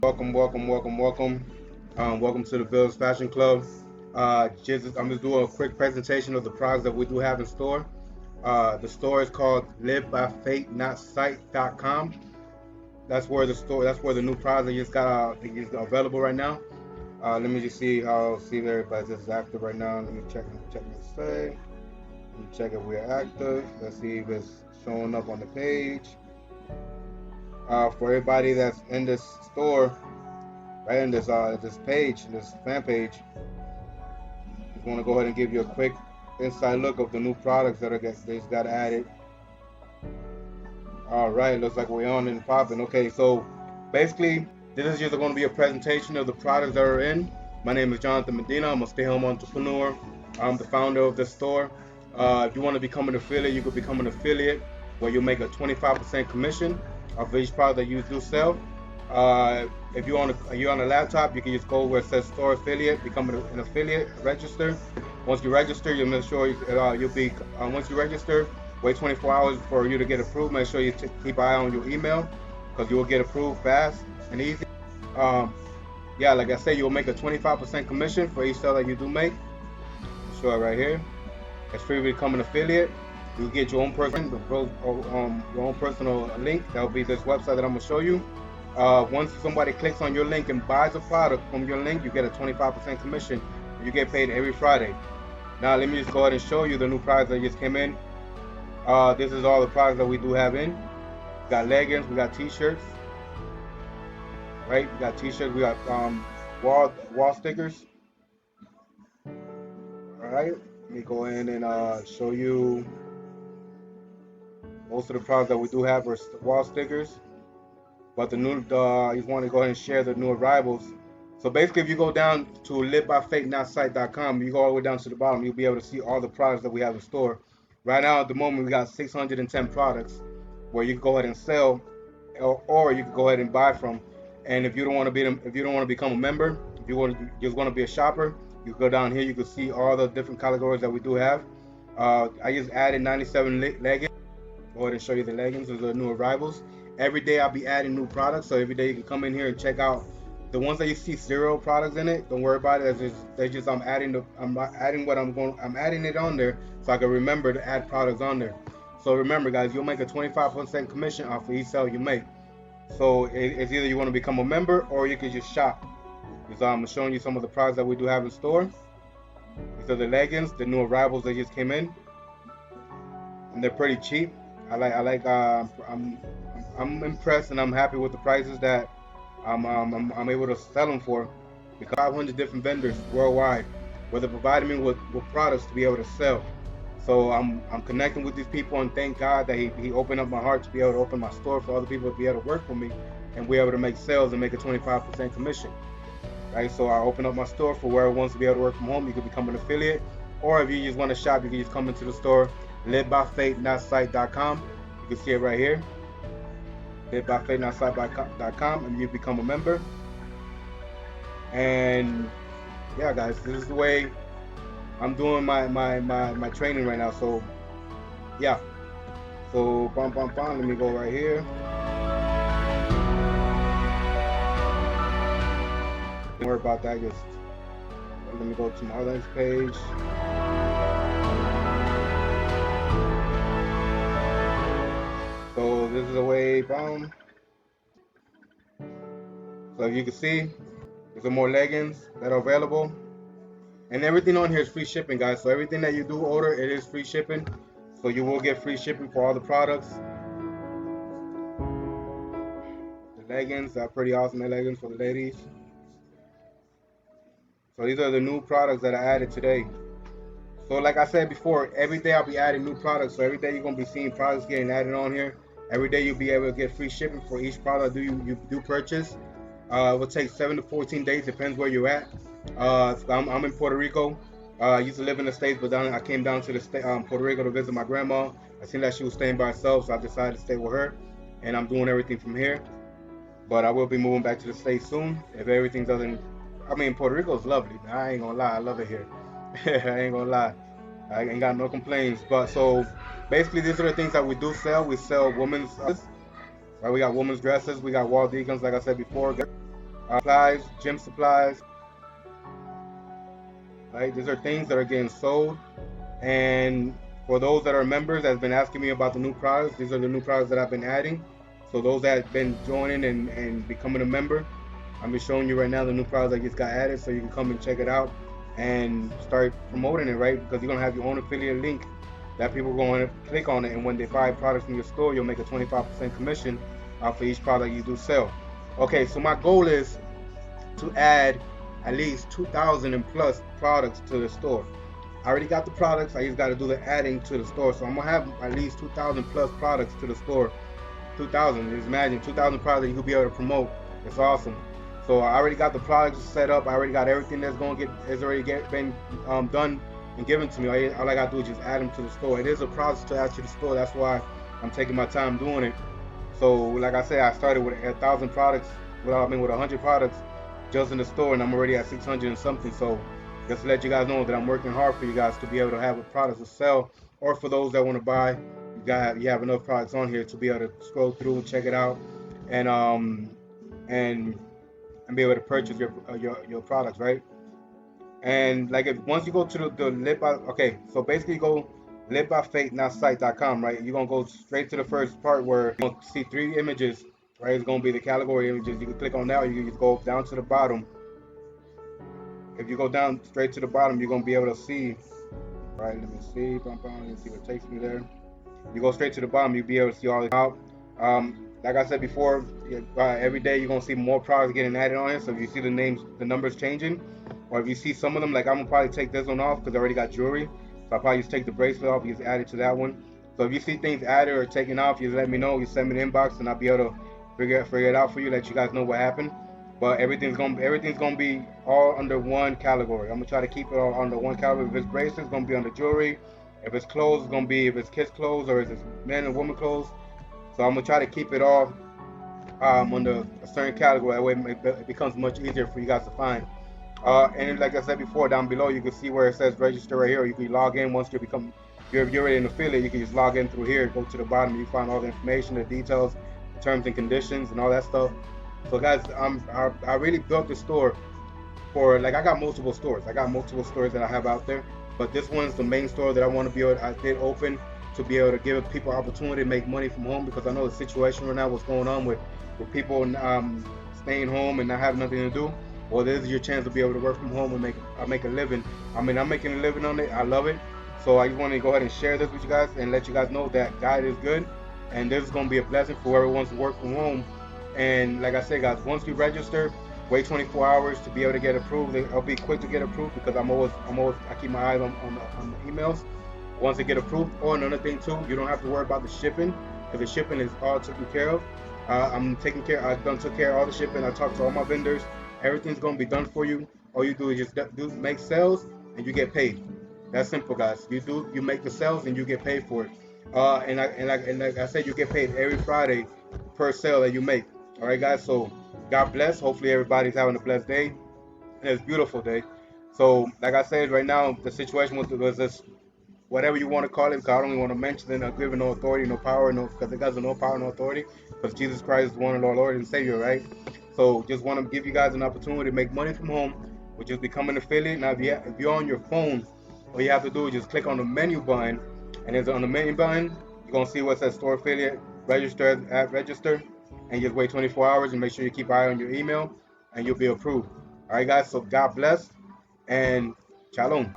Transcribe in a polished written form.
Welcome. Welcome to the Bills Fashion Club. I'm just doing a quick presentation of the products that we do have in store. The store is called livebyfaithnotsight.com. That's where the new products that just got is available right now. Let me just see if everybody's just active right now. Let me check and say. Let me check if we're active. Let's see if it's showing up on the page. For everybody that's in this store, right in this page, this fan page, just want to go ahead and give you a quick inside look of the new products that just got added. All right, looks like we're on and popping. Okay, so basically, this is just going to be a presentation of the products that are in. My name is Jonathan Medina. I'm a stay-home entrepreneur. I'm the founder of the store. If you want to become an affiliate, you could become an affiliate where you make a 25% commission of each product that you do sell. If you're on a laptop, you can just go where it says store affiliate, become an affiliate, register. Once you register, you'll make sure you'll be once you register, wait 24 hours for you to get approved. Make sure you keep an eye on your email because you will get approved fast and easy. Um, yeah, like I said, you'll make a 25% commission for each sale that you do make. Show it right here. It's free to become an affiliate. You get your own personal link. That will be this website that I'm gonna show you. Once somebody clicks on your link and buys a product from your link, you get a 25% commission. You get paid every Friday. Now let me just go ahead and show you the new products that just came in. This is all the products that we do have in. We got leggings, we got t-shirts, right? We got t-shirts, we got wall stickers. All right. Let me go in and show you most of the products that we do have are wall stickers. But I just want to go ahead and share the new arrivals. So basically, if you go down to livebyfaithnotsight.com, you go all the way down to the bottom, you'll be able to see all the products that we have in store. Right now, at the moment, we got 610 products where you can go ahead and sell, or you can go ahead and buy from. And if you don't want to become a member, if you just want to be a shopper, you go down here. You can see all the different categories that we do have. I just added 97 leggings. Go ahead and show you the leggings of the new arrivals. Every day I'll be adding new products, so every day you can come in here and check out the ones that you see zero products in it. Don't worry about it. I'm adding it on there so I can remember to add products on there. So remember, guys, you'll make a 25% commission off of each sale you make. So it's either you want to become a member or you can just shop. So I'm showing you some of the products that we do have in store. These are the leggings, the new arrivals that just came in, and they're pretty cheap. I'm impressed and I'm happy with the prices that I'm able to sell them for because 500 different vendors worldwide where they're providing me with products to be able to sell. So I'm connecting with these people and thank God that he opened up my heart to be able to open my store for other people to be able to work for me and be able to make sales and make a 25% commission. Right? So I open up my store for whoever wants to be able to work from home. You can become an affiliate, or if you just want to shop, you can just come into the store, livebyfaithnotsight.com. You can see it right here, livebyfaithnotsight.com, and you become a member. And yeah, guys, this is the way I'm doing my training right now. So yeah, so let me go right here. Don't worry about that. Just let me go to my other page. So this is the way, boom. So you can see, there's some more leggings that are available. And everything on here is free shipping, guys. So everything that you do order, it is free shipping. So you will get free shipping for all the products. The leggings are pretty awesome, the leggings for the ladies. So these are the new products that I added today. So like I said before, every day I'll be adding new products. So every day you're gonna be seeing products getting added on here. Every day you'll be able to get free shipping for each product you do purchase. It will take 7 to 14 days, depends where you're at. I'm in Puerto Rico. I used to live in the States, but I came down to Puerto Rico to visit my grandma. I seen that she was staying by herself, so I decided to stay with her. And I'm doing everything from here. But I will be moving back to the States soon. If everything doesn't, I mean, Puerto Rico is lovely. I ain't gonna lie, I love it here. I ain't gonna lie. I ain't got no complaints. But so basically, these are the things that we do sell. We sell women's, right? We got women's dresses. We got wall deacons, like I said before. supplies, gym supplies, right? These are things that are getting sold. And for those that are members that's been asking me about the new products, these are the new products that I've been adding. So those that have been joining and becoming a member, I'm just showing you right now the new products that just got added, so you can come and check it out and start promoting it, right? Because you're gonna have your own affiliate link that people are going to click on it, and when they buy products from your store, you'll make a 25% commission off of each product you do sell. Okay, so my goal is to add at least 2,000 and plus products to the store. I already got the products. I just got to do the adding to the store. So I'm gonna have at least 2,000 plus products to the store. 2,000. Just imagine 2,000 products that you could be able to promote. It's awesome. So I already got the products set up. I already got everything that's gonna been done and given to me. All I gotta do is just add them to the store. It is a process to add to the store. That's why I'm taking my time doing it. So like I said, I started with 1,000 products. With 100 products just in the store, and I'm already at 600 and something. So just to let you guys know that I'm working hard for you guys to be able to have a product to sell, or for those that want to buy, you have enough products on here to be able to scroll through, check it out, and and be able to purchase your products, right? And like if once you go to the live by, okay, so basically you go livebyfaithnotsight.com, right? You're gonna go straight to the first part where you're gonna see three images, right? It's gonna be the category images. You can click on that, or you can just go down to the bottom. If you go down straight to the bottom, you're gonna be able to see. Right, let me see. Let's see what takes me there. You go straight to the bottom, you'll be able to see all this out. Like I said before, every day you're gonna see more products getting added on it. So if you see the names, the numbers changing, or if you see some of them, like I'm gonna probably take this one off because I already got jewelry. So I'll probably just take the bracelet off, just add it to that one. So if you see things added or taken off, you let me know. You send me the inbox, and I'll be able to figure it out for you, let you guys know what happened. But everything's gonna be all under one category. I'm gonna try to keep it all under one category. If it's bracelets, it's gonna be under jewelry. If it's clothes, it's gonna be if it's kids clothes or if it's men and women clothes. So I'm gonna try to keep it all under a certain category. That way it becomes much easier for you guys to find. And like I said before, down below you can see where it says register right here. You can log in once you're already an affiliate. You can just log in through here. Go to the bottom. You find all the information, the details, the terms and conditions, and all that stuff. So guys, I really built the store for, like, I got multiple stores. I got multiple stores that I have out there, but this one's the main store that I want to be able. I did open to be able to give people opportunity to make money from home, because I know the situation right now, what's going on with people staying home and not having nothing to do. Well, this is your chance to be able to work from home and make a living. I mean, I'm making a living on it. I love it. So I just want to go ahead and share this with you guys and let you guys know that God is good, and this is going to be a blessing for whoever wants to work from home. And like I said, guys, once you register, wait 24 hours to be able to get approved. I'll be quick to get approved because I keep my eyes on the emails. Once they get approved, or another thing too, you don't have to worry about the shipping, because the shipping is all taken care of. I've done took care of all the shipping. I talked to all my vendors. Everything's gonna be done for you. All you do is just make sales and you get paid. That's simple, guys. You make the sales and you get paid for it. And like I said, you get paid every Friday per sale that you make. All right, guys. So God bless. Hopefully everybody's having a blessed day. And it's a beautiful day. So like I said, right now the situation was this, whatever you want to call it, because I don't even want to mention it, giving no authority, no power, no, because it has no power, no authority, because Jesus Christ is one of our Lord and Savior, right? So just want to give you guys an opportunity to make money from home, which is become an affiliate. Now, if you're on your phone, all you have to do is just click on the menu button, and it's on the menu button, you're gonna see what says store affiliate, register, and just wait 24 hours and make sure you keep an eye on your email, and you'll be approved. All right, guys. So God bless and shalom.